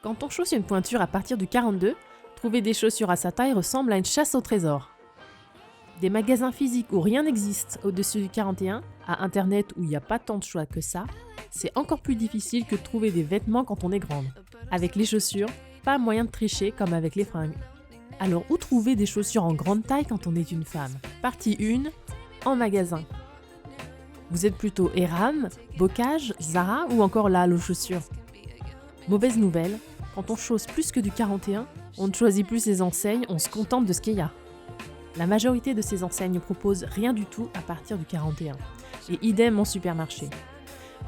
Quand on chausse une pointure à partir du 42, trouver des chaussures à sa taille ressemble à une chasse au trésor. Des magasins physiques où rien n'existe au-dessus du 41, à internet où il n'y a pas tant de choix que ça, c'est encore plus difficile que de trouver des vêtements quand on est grande. Avec les chaussures, pas moyen de tricher comme avec les fringues. Alors où trouver des chaussures en grande taille quand on est une femme? Partie 1, en magasin. Vous êtes plutôt Eram, Bocage, Zara ou encore la Halo Chaussures? Mauvaise nouvelle, quand on chausse plus que du 41, on ne choisit plus ses enseignes, on se contente de ce qu'il y a. La majorité de ces enseignes ne proposent rien du tout à partir du 41, et idem en supermarché.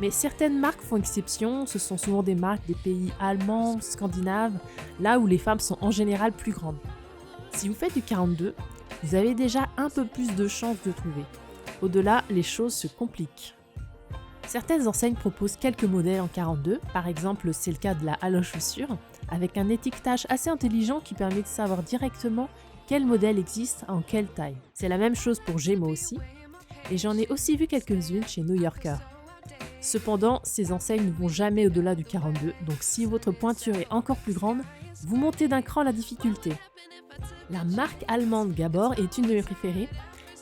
Mais certaines marques font exception, ce sont souvent des marques des pays allemands, scandinaves, là où les femmes sont en général plus grandes. Si vous faites du 42, vous avez déjà un peu plus de chances de trouver. Au-delà, les choses se compliquent. Certaines enseignes proposent quelques modèles en 42, par exemple c'est le cas de la Halo Chaussures, avec un étiquetage assez intelligent qui permet de savoir directement quel modèle existe en quelle taille. C'est la même chose pour Gémeaux aussi, et j'en ai aussi vu quelques-unes chez New Yorker. Cependant, ces enseignes ne vont jamais au-delà du 42, donc si votre pointure est encore plus grande, vous montez d'un cran la difficulté. La marque allemande Gabor est une de mes préférées.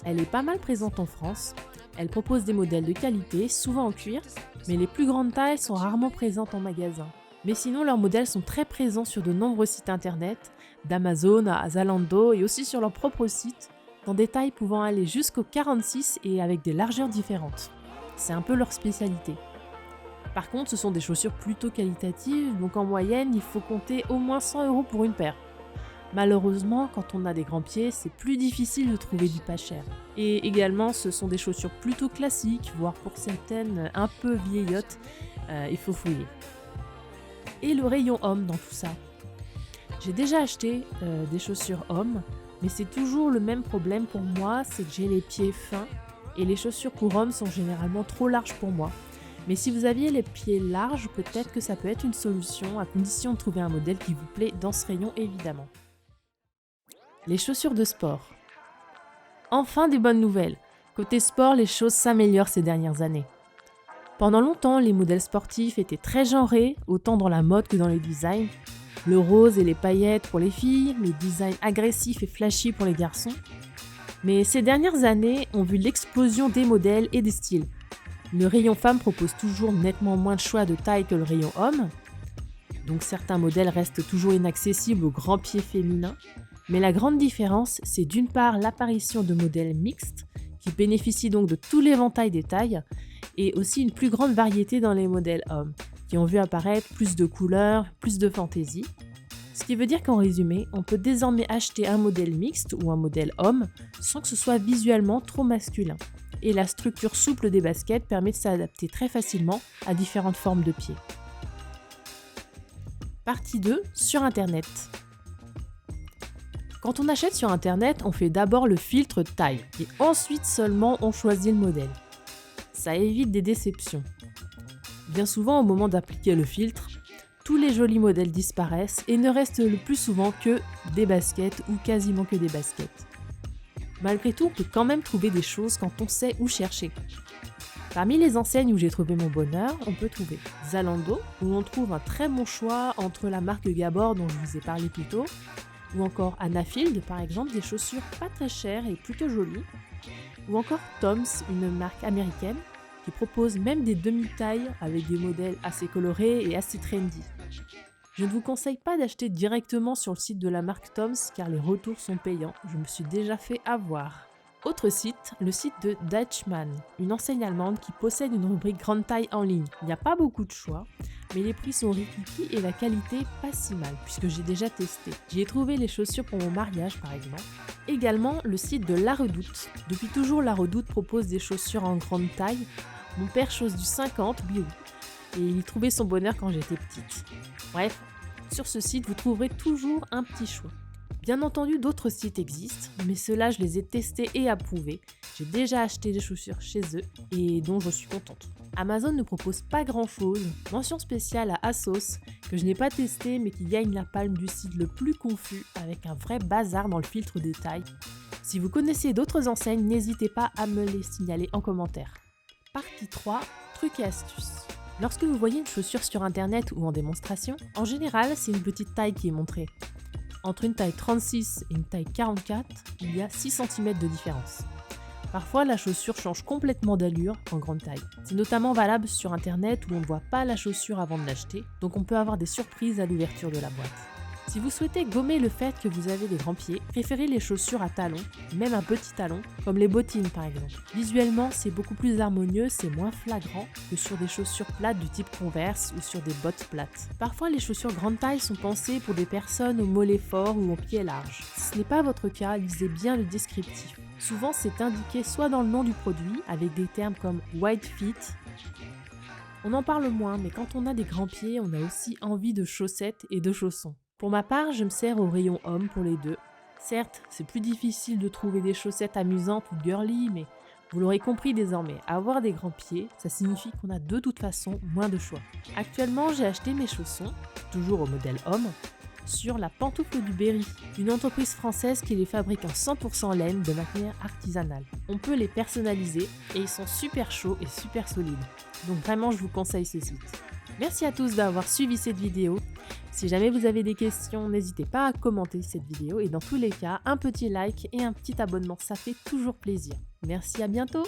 Elle est pas mal présente en France. Elle propose des modèles de qualité, souvent en cuir, mais les plus grandes tailles sont rarement présentes en magasin. Mais sinon, leurs modèles sont très présents sur de nombreux sites internet, d'Amazon à Zalando et aussi sur leur propre site, dans des tailles pouvant aller jusqu'au 46 et avec des largeurs différentes. C'est un peu leur spécialité. Par contre, ce sont des chaussures plutôt qualitatives, donc en moyenne, il faut compter au moins 100 € pour une paire. Malheureusement, quand on a des grands pieds, c'est plus difficile de trouver du pas cher. Et également, ce sont des chaussures plutôt classiques, voire pour certaines un peu vieillottes, il faut fouiller. Et le rayon homme dans tout ça. J'ai déjà acheté des chaussures hommes, mais c'est toujours le même problème pour moi, c'est que j'ai les pieds fins, et les chaussures pour hommes sont généralement trop larges pour moi. Mais si vous aviez les pieds larges, peut-être que ça peut être une solution, à condition de trouver un modèle qui vous plaît dans ce rayon évidemment. Les chaussures de sport. Enfin des bonnes nouvelles. Côté sport, les choses s'améliorent ces dernières années. Pendant longtemps, les modèles sportifs étaient très genrés, autant dans la mode que dans les designs. Le rose et les paillettes pour les filles, les designs agressifs et flashy pour les garçons. Mais ces dernières années ont vu l'explosion des modèles et des styles. Le rayon femme propose toujours nettement moins de choix de taille que le rayon homme. Donc certains modèles restent toujours inaccessibles aux grands pieds féminins. Mais la grande différence, c'est d'une part l'apparition de modèles mixtes, qui bénéficient donc de tout l'éventail des tailles, et aussi une plus grande variété dans les modèles hommes, qui ont vu apparaître plus de couleurs, plus de fantaisie. Ce qui veut dire qu'en résumé, on peut désormais acheter un modèle mixte ou un modèle homme sans que ce soit visuellement trop masculin. Et la structure souple des baskets permet de s'adapter très facilement à différentes formes de pieds. Partie 2, sur Internet. Quand on achète sur Internet, on fait d'abord le filtre taille et ensuite seulement on choisit le modèle. Ça évite des déceptions. Bien souvent, au moment d'appliquer le filtre, tous les jolis modèles disparaissent et ne restent le plus souvent que des baskets ou quasiment que des baskets. Malgré tout, on peut quand même trouver des choses quand on sait où chercher. Parmi les enseignes où j'ai trouvé mon bonheur, on peut trouver Zalando, où on trouve un très bon choix entre la marque Gabor dont je vous ai parlé plus tôt, ou encore Anafield, par exemple, des chaussures pas très chères et plutôt jolies, ou encore Toms, une marque américaine, qui propose même des demi-tailles avec des modèles assez colorés et assez trendy. Je ne vous conseille pas d'acheter directement sur le site de la marque Toms car les retours sont payants, je me suis déjà fait avoir. Autre site, le site de Deichmann, une enseigne allemande qui possède une rubrique grande taille en ligne. Il n'y a pas beaucoup de choix, mais les prix sont rikiki et la qualité pas si mal, puisque j'ai déjà testé. J'y ai trouvé les chaussures pour mon mariage par exemple. Également le site de La Redoute. Depuis toujours, La Redoute propose des chaussures en grande taille. Mon père chausse du 50, oui, et il y trouvait son bonheur quand j'étais petite. Bref, sur ce site, vous trouverez toujours un petit choix. Bien entendu, d'autres sites existent, mais ceux-là, je les ai testés et approuvés. J'ai déjà acheté des chaussures chez eux et dont je suis contente. Amazon ne propose pas grand-chose. Mention spéciale à ASOS, que je n'ai pas testé mais qui gagne la palme du site le plus confus, avec un vrai bazar dans le filtre des tailles. Si vous connaissez d'autres enseignes, n'hésitez pas à me les signaler en commentaire. Partie 3, trucs et astuces. Lorsque vous voyez une chaussure sur internet ou en démonstration, en général c'est une petite taille qui est montrée. Entre une taille 36 et une taille 44, il y a 6 cm de différence. Parfois la chaussure change complètement d'allure en grande taille. C'est notamment valable sur internet où on ne voit pas la chaussure avant de l'acheter, donc on peut avoir des surprises à l'ouverture de la boîte. Si vous souhaitez gommer le fait que vous avez des grands pieds, préférez les chaussures à talons, même un petit talon, comme les bottines par exemple. Visuellement, c'est beaucoup plus harmonieux, c'est moins flagrant que sur des chaussures plates du type Converse ou sur des bottes plates. Parfois, les chaussures grande taille sont pensées pour des personnes aux mollets forts ou aux pieds larges. Si ce n'est pas votre cas, lisez bien le descriptif. Souvent, c'est indiqué soit dans le nom du produit, avec des termes comme wide fit. On en parle moins, mais quand on a des grands pieds, on a aussi envie de chaussettes et de chaussons. Pour ma part, je me sers au rayon homme pour les deux. Certes, c'est plus difficile de trouver des chaussettes amusantes ou girly, mais vous l'aurez compris désormais, avoir des grands pieds, ça signifie qu'on a de toute façon moins de choix. Actuellement, j'ai acheté mes chaussons, toujours au modèle homme, sur la Pantoufle du Berry, une entreprise française qui les fabrique en 100% laine de manière artisanale. On peut les personnaliser et ils sont super chauds et super solides. Donc vraiment, je vous conseille ce site. Merci à tous d'avoir suivi cette vidéo. Si jamais vous avez des questions, n'hésitez pas à commenter cette vidéo et dans tous les cas, un petit like et un petit abonnement, ça fait toujours plaisir. Merci, à bientôt!